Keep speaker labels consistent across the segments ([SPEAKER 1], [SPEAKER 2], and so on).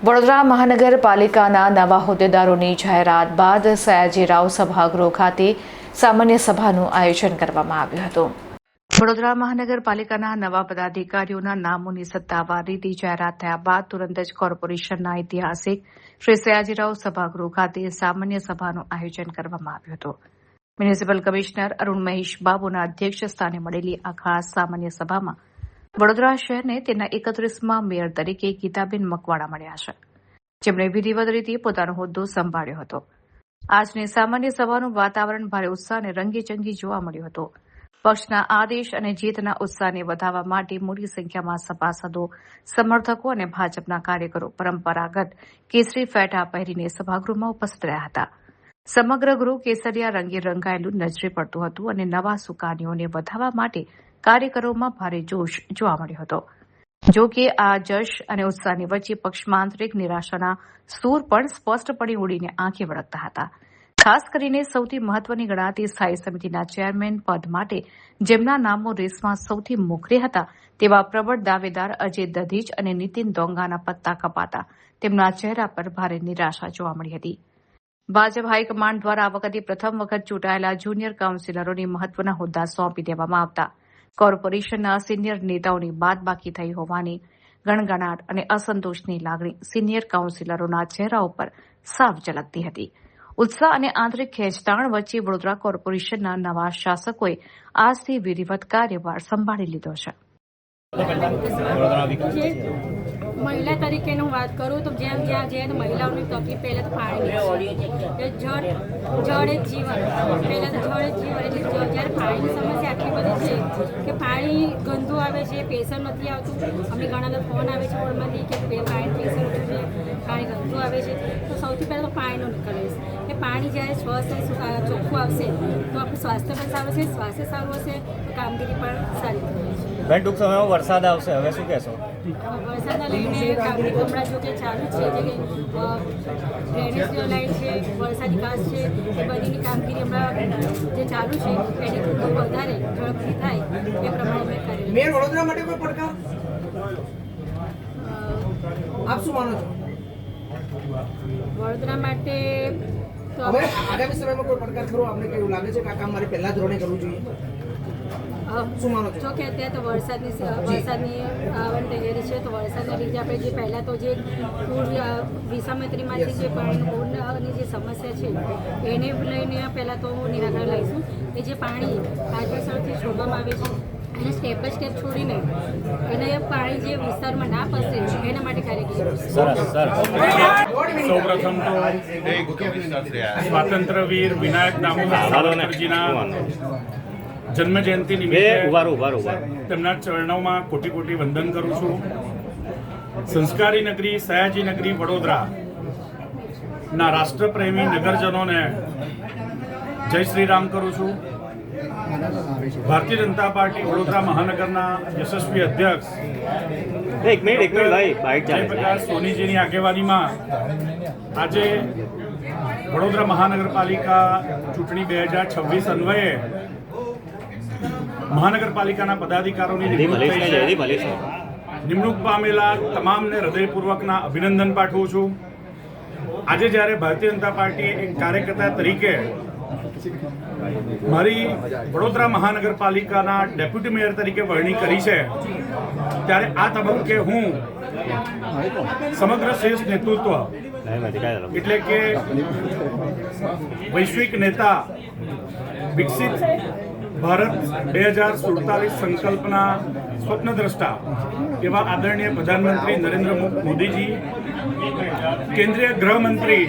[SPEAKER 1] વડોદરા મહાનગરપાલિકાના નવા હોદ્દેદારોની જાહેરાત બાદ સયાજીરાવ સભાગૃહ ખાતે સામાન્ય સભાનું આયોજન કરવામાં આવ્યું હતું. વડોદરા મહાનગરપાલિકાના નવા પદાધિકારીઓના નામોની સત્તાવાર રીતે જાહેરાત થયા બાદ તુરંત જ કોર્પોરેશનના ઐતિહાસિક શ્રી સયાજીરાવ સભાગૃહ ખાતે સામાન્ય સભાનું આયોજન કરવામાં આવ્યું હતું. મ્યુનિસિપલ કમિશનર અરુણ મહેશ બાબુના અધ્યક્ષ સ્થાને મળેલી આ ખાસ સામાન્ય સભામાં વડોદરા શહેરને તેના 31મા મેયર તરીકે ગીતાબેન મકવાણા મળ્યા છે, જેમણે વિધિવત રીતે પોતાનો હોદ્દો સંભાળ્યો હતો. આજની સામાન્ય સભાનું વાતાવરણ ભારે ઉત્સાહ અને રંગેચંગી જોવા મળ્યું હતું. પક્ષના આદેશ અને જીતના ઉત્સાહને વધારવા માટે મોટી સંખ્યામાં સભાસદો, સમર્થકો અને ભાજપના કાર્યકરો પરંપરાગત કેસરી ફેટા પહેરીને સભાગૃહમાં ઉપસ્થિત રહ્યા હતા. સમગ્ર ગૃહ કેસરિયા રંગે રંગાયેલું નજરે પડતું હતું અને નવા સુકાનીઓને વધારવા માટે કાર્યકરોમાં ભારે જોશ જોવા મળ્યો હતો. જો કે આ જશ અને ઉત્સાહની વચ્ચે પક્ષમાં આંતરિક નિરાશાના સૂર પણ સ્પષ્ટપણે ઉડીને આંખે વળગતા હતા. ખાસ કરીને સૌથી મહત્વની ગણાતી સ્થાયી સમિતિના ચેરમેન પદ માટે જેમના નામો રેસમાં સૌથી મોખરે હતા તેવા પ્રબળ દાવેદાર અજય દધીચ અને નીતિન ડોંગાના પત્તા કપાતા તેમના ચહેરા પર ભારે નિરાશા જોવા મળી હતી. ભાજપ હાઈકમાન્ડ દ્વારા આ વખતે પ્રથમ વખત ચૂંટાયેલા જુનિયર કાઉન્સિલરોને મહત્વના હોદ્દા સોંપી દેવામાં આવતા કોર્પોરેશનના સિનિયર નેતાઓની બાદબાકી થઈ હોવાની ગણગણાટ અને અસંતોષની લાગણી સિનિયર કાઉન્સિલરોના ચહેરા ઉપર સાફ ઝલકતી હતી. ઉત્સાહ અને આંતરિક ખેંચતાણ વચ્ચે વડોદરા કોર્પોરેશનના નવા શાસકોએ આજથી વિધિવત કાર્યભાર સંભાળી લીધો છે.
[SPEAKER 2] મહિલા તરીકેનું વાત કરું તો જેમ જ્યાં જઈએ તો મહિલાઓની તકલીફ પહેલાં તો પાણી જળ એ જીવન, પહેલાં તો જળ એ જીવન. એટલે જ્યારે પાણીની સમસ્યા આટલી બધી છે કે પાણી ગંદુ આવે છે, પ્રેશર નથી આવતું. અમને ઘણા ફોન આવે છે વોર્ડમાંથી કે પાણી પ્રેશર ઓછું છે, પાણી ગંદુ આવે છે. તો સૌથી પહેલાં તો પાણીનો નિકાલ છે કે પાણી જ્યારે સ્વસ્થ ચોખ્ખું આવશે તો આપણું સ્વાસ્થ્ય પણ સારું છે, સ્વાસ્થ્ય સારું હશે તો કામગીરી પણ સારી થશે.
[SPEAKER 3] બેન, ટૂંક સમયમાં વરસાદ આવશે, હવે શું કહેશો?
[SPEAKER 2] વરસાદના લઈને કામગીરી હમણાં જો કે ચાલુ છે, જે ડ્રેનેજ લાઈન છે, વરસાદી કાચ છે, એ બધીની કામગીરી હમણાં જે ચાલુ છે એની થોડું વધારે ઝડપથી થાય એ પ્રમાણે મેં કરી.
[SPEAKER 4] મેયર વડોદરા માટે કોઈ પડકાર આપ શું માનો છો?
[SPEAKER 2] વડોદરા માટે તો
[SPEAKER 4] હવે આગામી સમયમાં કોઈ પડકાર ખરો આપને કેવું લાગે છે કે આ કામ મારે પહેલા ધોરણે કરવું જોઈએ? શું માનો છો?
[SPEAKER 2] જો કે અત્યારે તો વરસાદની આવવાની તૈયારી છે, તો વરસાદના લીધે આપણે જે પહેલાં તો જે પૂર વિસામત્રીમાંથી જે પાણીની જે સમસ્યા છે એને લઈને પહેલાં તો નિરાકરણ લઈશું. એ જે પાણી કાયદેસરથી છોડવામાં આવે છે એને સ્ટેપ બાય સ્ટેપ છોડીને એને પાણી જે વિસ્તારમાં ના પસરે એના માટે કાર્યક્રમ.
[SPEAKER 5] સૌપ્રથમ તો સ્વાતંત્ર્યવીર વિનાયક દામોદરજીના જન્મ જયંતિ નિમિત્તે તેમના ચરણોમાં કોટી કોટી વંદન કરું છું. સંસ્કારી નગરી સયાજી નગરી વડોદરા ના રાષ્ટ્રપ્રેમી નગરજનોને જય શ્રી રામ કરું છું. ભારતીય જનતા પાર્ટી વડોદરા મહાનગરના યશસ્વી અધ્યક્ષ જયપ્રકાશ સોનીજીની આગેવાનીમાં આજે વડોદરા મહાનગરપાલિકા ચૂંટણી 2026 અન્વયે મહાનગરપાલિકાના પદાધિકારીઓની નિમણૂક પામેલા તમામને હૃદયપૂર્વકના અભિનંદન પાઠવું છું. આજે જ્યારે ભારતીય જનતા પાર્ટી એક કાર્યકર્તા તરીકે મારી વડોદરા મહાનગરપાલિકાના ડેપ્યુટી મેયર તરીકે વરણી કરી છે, ત્યારે આ તબક્કે હું સમગ્ર શ્રેષ્ઠ નેતૃત્વ એટલે કે વૈશ્વિક નેતા, વિકસિત ભારત 2047 સંકલ્પના સ્વપ્નદ્રષ્ટા એવા આદરણીય પ્રધાનમંત્રી નરેન્દ્ર મોદીજી, કેન્દ્રીય ગૃહમંત્રી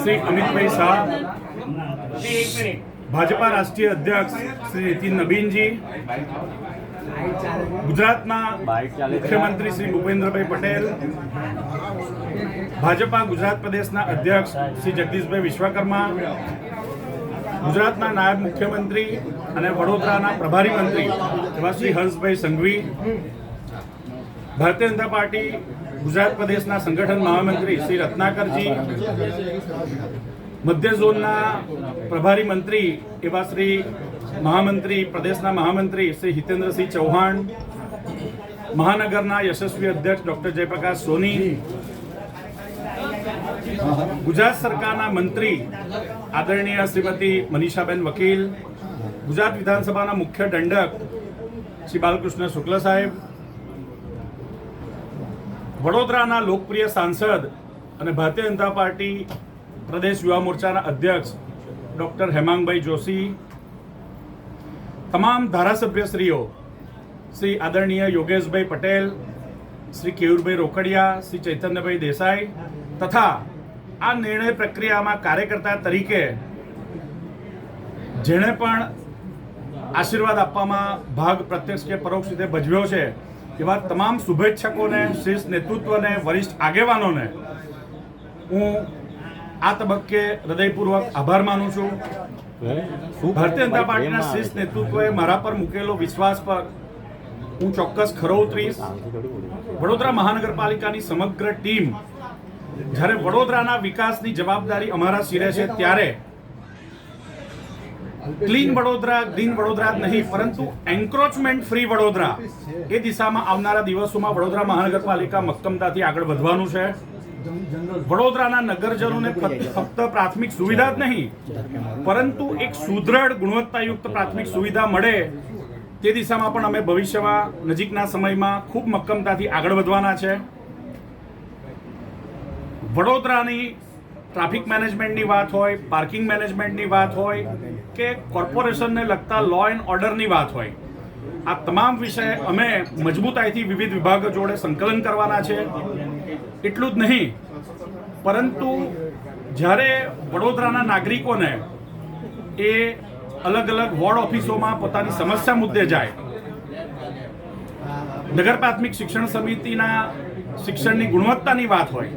[SPEAKER 5] શ્રી અમિતભાઈ શાહ, ભાજપા રાષ્ટ્રીય અધ્યક્ષ શ્રી નીતિન નબીનજી, ગુજરાતના મુખ્યમંત્રી શ્રી ભૂપેન્દ્રભાઈ પટેલ, ભાજપા ગુજરાત પ્રદેશના અધ્યક્ષ શ્રી જગદીશભાઈ વિશ્વકર્મા, ગુજરાતના નાયબ મુખ્યમંત્રી અને વડોદરાના પ્રભારી મંત્રી એવા શ્રી હર્ષભાઈ સંઘવી, ભારતીય જનતા પાર્ટી ગુજરાત પ્રદેશના સંગઠન મહામંત્રી શ્રી રત્નાકરજી, મધ્ય ઝોનના પ્રભારી મંત્રી એવા શ્રી મહામંત્રી પ્રદેશના મહામંત્રી શ્રી હિતેન્દ્રસિંહ ચૌહાણ, મહાનગરના યશસ્વી અધ્યક્ષ ડૉક્ટર જયપ્રકાશ સોની, ગુજરાત સરકારના મંત્રી આદરણીય શ્રીમતી મનીષાબેન વકીલ, ગુજરાત વિધાનસભાના મુખ્ય દંડક શ્રી બાલકૃષ્ણ શુક્લ સાહેબ, વડોદરાના લોકપ્રિય સાંસદ અને ભારતીય જનતા પાર્ટી પ્રદેશ યુવા મોરચાના અધ્યક્ષ ડૉક્ટર હેમાંગભાઈ જોશી, તમામ ધારાસભ્યશ્રીઓ શ્રી આદરણીય યોગેશભાઈ પટેલ, શ્રી કેયુરભાઈ રોકડિયા, શ્રી ચૈતન્યભાઈ દેસાઈ તથા આ નિર્ણય પ્રક્રિયામાં કાર્યકર્તા તરીકે જેણે પણ આશીર્વાદ આપવામાં ભાગ પ્રત્યક્ષ કે પરોક્ષ રીતે ભજવ્યો છે એવા તમામ શુભેચ્છકોને, શીર્ષ નેતૃત્વને, વરિષ્ઠ આગેવાનોને હું આ તબક્કે હૃદયપૂર્વક આભાર માનું છું. ભારતીય જનતા પાર્ટીના શીર્ષ નેતૃત્વએ મારા પર મૂકેલો વિશ્વાસ પર હું ચોક્કસ ખરો ઉતરીશ. વડોદરા મહાનગરપાલિકાની સમગ્ર ટીમ જ્યારે વડોદરાના વિકાસની જવાબદારી અમારા શિરે છે ત્યારે ક્લીન વડોદરા, ગ્રીન વડોદરા જ નહીં પરંતુ એન્ક્રોચમેન્ટ ફ્રી વડોદરા એ દિશામાં આવનારા દિવસોમાં વડોદરા મહાનગરપાલિકા મક્કમતાથી આગળ વધવાનું છે. વડોદરાના નગરજનોને ફક્ત પ્રાથમિક સુવિધા જ નહીં પરંતુ એક સુદૃઢ ગુણવત્તાયુક્ત પ્રાથમિક સુવિધા મળે તે દિશામાં પણ અમે ભવિષ્યમાં નજીકના સમયમાં ખૂબ મક્કમતાથી આગળ વધવાના છે. વડોદરાની ટ્રાફિક મેનેજમેન્ટની વાત હોય, પાર્કિંગ મેનેજમેન્ટની વાત હોય કે કોર્પોરેશનને લગતા લો એન્ડ ઓર્ડરની વાત હોય, આ તમામ વિષય અમે મજબૂતાઈથી વિવિધ વિભાગો જોડે સંકલન કરવાના છે. એટલું જ નહીં પરંતુ જ્યારે વડોદરાના નાગરિકોને એ અલગ અલગ વોર્ડ ઓફિસોમાં પોતાની સમસ્યા મુદ્દે જાય, નગર પ્રાથમિક શિક્ષણ સમિતિના શિક્ષણની ગુણવત્તાની વાત હોય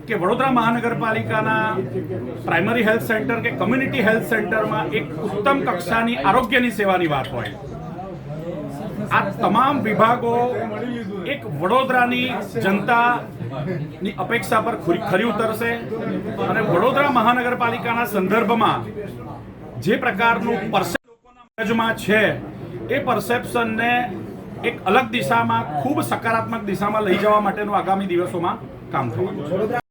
[SPEAKER 5] કે વડોદરા મહાનગરપાલિકાના પ્રાઇમરી હેલ્થ સેન્ટર કે કમ્યુનિટી હેલ્થ સેન્ટરમાં એક ઉત્તમ કક્ષાની આરોગ્યની સેવાની વાત હોય, આ તમામ વિભાગો એક વડોદરાની જનતાની અપેક્ષા પર ખરી ઉતરશે અને વડોદરા મહાનગરપાલિકાના સંદર્ભમાં જે પ્રકારનું પરસેપ્શન છે એ પરસેપ્શનને એક અલગ દિશામાં, ખૂબ સકારાત્મક દિશામાં લઈ જવા માટેનું આગામી દિવસોમાં કામ થવાનું છે.